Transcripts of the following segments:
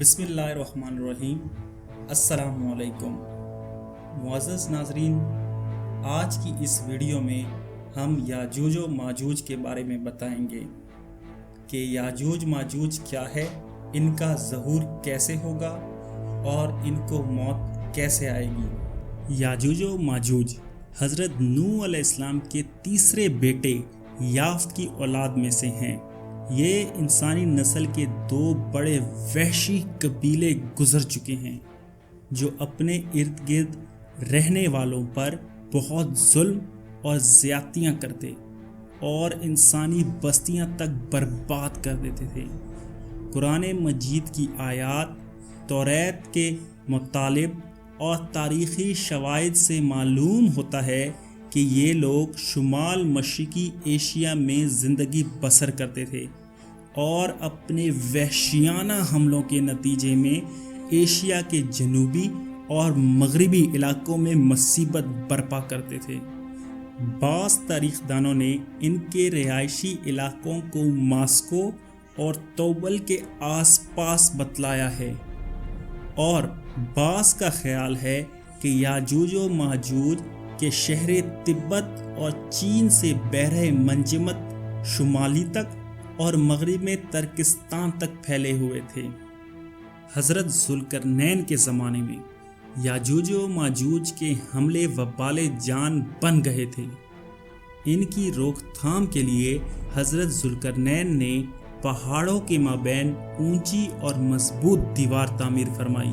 بسم اللہ الرحمن الرحیم۔ السلام علیکم معزز ناظرین، آج کی اس ویڈیو میں ہم یاجوج و ماجوج کے بارے میں بتائیں گے کہ یاجوج ماجوج کیا ہے، ان کا ظہور کیسے ہوگا اور ان کو موت کیسے آئے گی۔ یاجوج و ماجوج حضرت نوح علیہ السلام کے تیسرے بیٹے یافت کی اولاد میں سے ہیں۔ یہ انسانی نسل کے دو بڑے وحشی قبیلے گزر چکے ہیں جو اپنے ارد گرد رہنے والوں پر بہت ظلم اور زیادتیاں کرتے اور انسانی بستیاں تک برباد کر دیتے تھے۔ قرآن مجید کی آیات، توریت کے مطالب اور تاریخی شواہد سے معلوم ہوتا ہے کہ یہ لوگ شمال مشرقی ایشیا میں زندگی بسر کرتے تھے اور اپنے وحشیانہ حملوں کے نتیجے میں ایشیا کے جنوبی اور مغربی علاقوں میں مصیبت برپا کرتے تھے۔ بعض تاریخ دانوں نے ان کے رہائشی علاقوں کو ماسکو اور توبل کے آس پاس بتلایا ہے، اور بعض کا خیال ہے کہ یاجوج و ماجوج کے شہر تبت اور چین سے بحر منجمد شمالی تک اور مغرب میں ترکستان تک پھیلے ہوئے تھے۔ حضرت ذوالقرنین کے زمانے میں یاجوج و ماجوج کے حملے وبال جان بن گئے تھے۔ ان کی روک تھام کے لیے حضرت ذوالقرنین نے پہاڑوں کے مابین اونچی اور مضبوط دیوار تعمیر فرمائی۔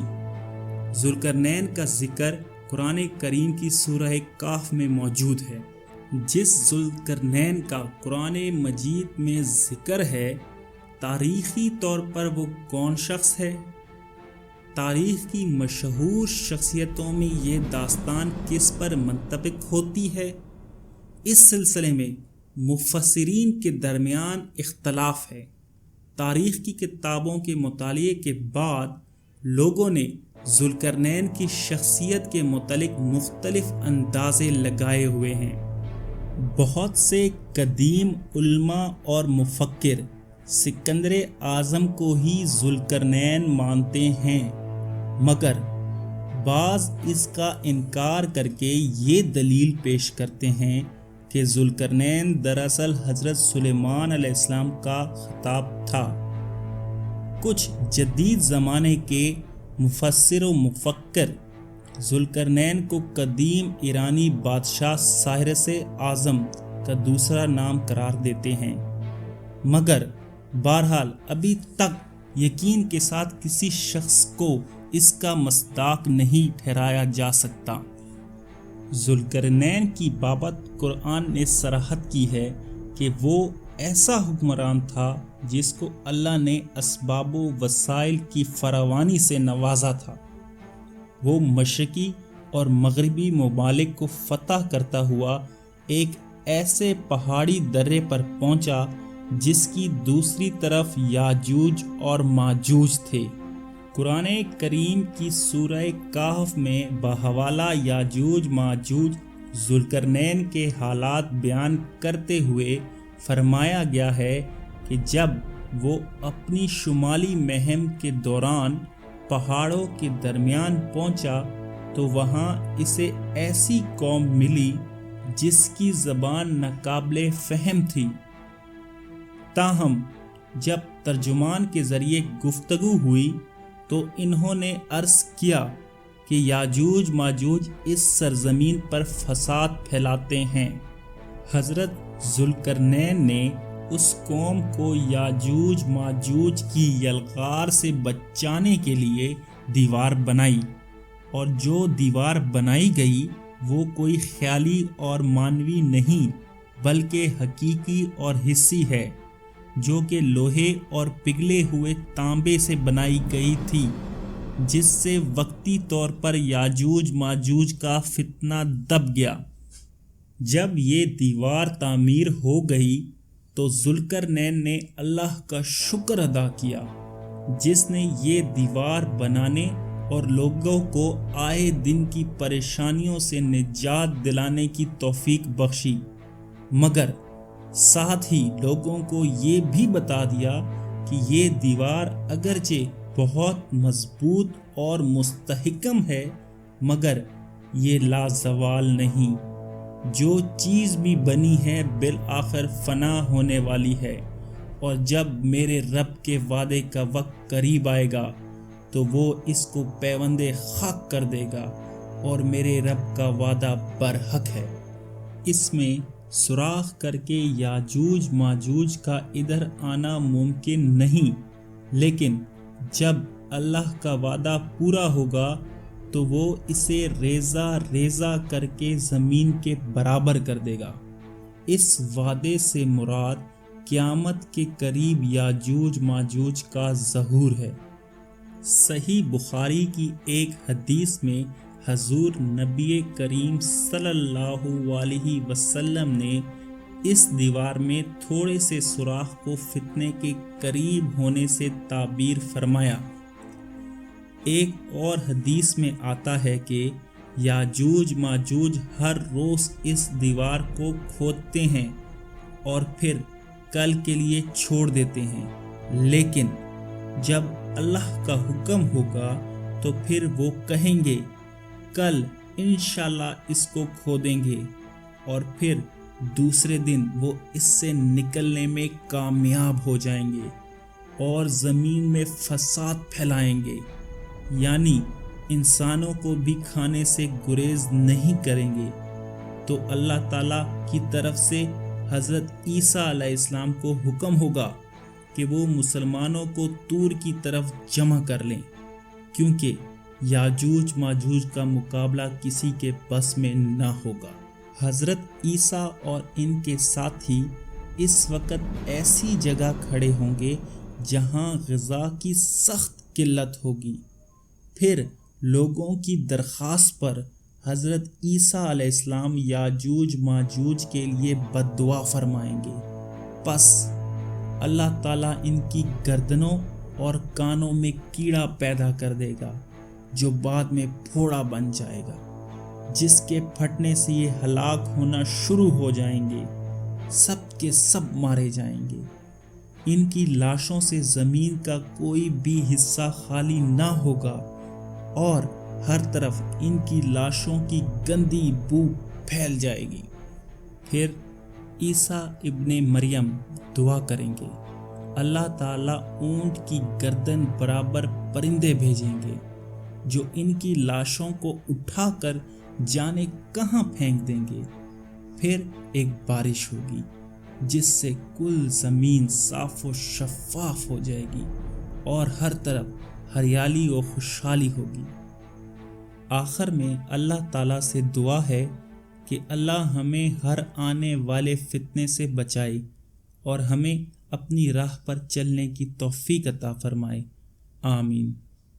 ذوالقرنین کا ذکر قرآن کریم کی سورہ کہف میں موجود ہے۔ جس ذوالقرنین کا قرآن مجید میں ذکر ہے، تاریخی طور پر وہ کون شخص ہے؟ تاریخ کی مشہور شخصیتوں میں یہ داستان کس پر منطبق ہوتی ہے؟ اس سلسلے میں مفسرین کے درمیان اختلاف ہے۔ تاریخ کی کتابوں کے مطالعے کے بعد لوگوں نے ذوالقرنین کی شخصیت کے متعلق مختلف اندازے لگائے ہوئے ہیں۔ بہت سے قدیم علماء اور مفکر سکندر اعظم کو ہی ذوالقرنین مانتے ہیں، مگر بعض اس کا انکار کر کے یہ دلیل پیش کرتے ہیں کہ ذوالقرنین دراصل حضرت سلیمان علیہ السلام کا خطاب تھا۔ کچھ جدید زمانے کے مفسر و مفکر ذوالقرنین کو قدیم ایرانی بادشاہ سائرس اعظم کا دوسرا نام قرار دیتے ہیں، مگر بہرحال ابھی تک یقین کے ساتھ کسی شخص کو اس کا مصداق نہیں ٹھہرایا جا سکتا۔ ذوالقرنین کی بابت قرآن نے صراحت کی ہے کہ وہ ایسا حکمران تھا جس کو اللہ نے اسباب و وسائل کی فراوانی سے نوازا تھا۔ وہ مشرقی اور مغربی ممالک کو فتح کرتا ہوا ایک ایسے پہاڑی درے پر پہنچا جس کی دوسری طرف یاجوج اور ماجوج تھے۔ قرآن کریم کی سورہ کہف میں بحوالہ یاجوج ماجوج ذوالقرنین کے حالات بیان کرتے ہوئے فرمایا گیا ہے کہ جب وہ اپنی شمالی مہم کے دوران پہاڑوں کے درمیان پہنچا تو وہاں اسے ایسی قوم ملی جس کی زبان ناقابل فہم تھی۔ تاہم جب ترجمان کے ذریعے گفتگو ہوئی تو انہوں نے عرض کیا کہ یاجوج ماجوج اس سرزمین پر فساد پھیلاتے ہیں۔ حضرت ذوالقرنین نے اس قوم کو یاجوج ماجوج کی یلغار سے بچانے کے لیے دیوار بنائی، اور جو دیوار بنائی گئی وہ کوئی خیالی اور مانوی نہیں بلکہ حقیقی اور حسی ہے، جو کہ لوہے اور پگھلے ہوئے تانبے سے بنائی گئی تھی، جس سے وقتی طور پر یاجوج ماجوج کا فتنہ دب گیا۔ جب یہ دیوار تعمیر ہو گئی تو ذوالقرنین نے اللہ کا شکر ادا کیا جس نے یہ دیوار بنانے اور لوگوں کو آئے دن کی پریشانیوں سے نجات دلانے کی توفیق بخشی، مگر ساتھ ہی لوگوں کو یہ بھی بتا دیا کہ یہ دیوار اگرچہ بہت مضبوط اور مستحکم ہے، مگر یہ لازوال نہیں۔ جو چیز بھی بنی ہے بالآخر فنا ہونے والی ہے، اور جب میرے رب کے وعدے کا وقت قریب آئے گا تو وہ اس کو پیوند خاک کر دے گا، اور میرے رب کا وعدہ برحق ہے۔ اس میں سوراخ کر کے یاجوج ماجوج کا ادھر آنا ممکن نہیں، لیکن جب اللہ کا وعدہ پورا ہوگا تو وہ اسے ریزہ ریزہ کر کے زمین کے برابر کر دے گا۔ اس وعدے سے مراد قیامت کے قریب یاجوج ماجوج کا ظہور ہے۔ صحیح بخاری کی ایک حدیث میں حضور نبی کریم صلی اللہ علیہ وسلم نے اس دیوار میں تھوڑے سے سوراخ کو فتنے کے قریب ہونے سے تعبیر فرمایا۔ ایک اور حدیث میں آتا ہے کہ یاجوج ماجوج ہر روز اس دیوار کو کھودتے ہیں اور پھر کل کے لیے چھوڑ دیتے ہیں، لیکن جب اللہ کا حکم ہوگا تو پھر وہ کہیں گے کل انشاءاللہ اس کو کھودیں گے، اور پھر دوسرے دن وہ اس سے نکلنے میں کامیاب ہو جائیں گے اور زمین میں فساد پھیلائیں گے، یعنی انسانوں کو بھی کھانے سے گریز نہیں کریں گے۔ تو اللہ تعالیٰ کی طرف سے حضرت عیسیٰ علیہ السلام کو حکم ہوگا کہ وہ مسلمانوں کو طور کی طرف جمع کر لیں، کیونکہ یاجوج ماجوج کا مقابلہ کسی کے بس میں نہ ہوگا۔ حضرت عیسیٰ اور ان کے ساتھی اس وقت ایسی جگہ کھڑے ہوں گے جہاں غذا کی سخت قلت ہوگی۔ پھر لوگوں کی درخواست پر حضرت عیسیٰ علیہ السلام یاجوج ماجوج کے لیے بد دعا فرمائیں گے، پس اللہ تعالیٰ ان کی گردنوں اور کانوں میں کیڑا پیدا کر دے گا جو بعد میں پھوڑا بن جائے گا، جس کے پھٹنے سے یہ ہلاک ہونا شروع ہو جائیں گے، سب کے سب مارے جائیں گے۔ ان کی لاشوں سے زمین کا کوئی بھی حصہ خالی نہ ہوگا، اور ہر طرف ان کی لاشوں کی گندی بو پھیل جائے گی۔ پھر عیسیٰ ابن مریم دعا کریں گے، اللہ تعالیٰ اونٹ کی گردن برابر پرندے بھیجیں گے جو ان کی لاشوں کو اٹھا کر جانے کہاں پھینک دیں گے۔ پھر ایک بارش ہوگی جس سے کل زمین صاف و شفاف ہو جائے گی اور ہر طرف ہریالی و خوشحالی ہوگی۔ آخر میں اللہ تعالیٰ سے دعا ہے کہ اللہ ہمیں ہر آنے والے فتنے سے بچائے اور ہمیں اپنی راہ پر چلنے کی توفیق عطا فرمائے۔ آمین۔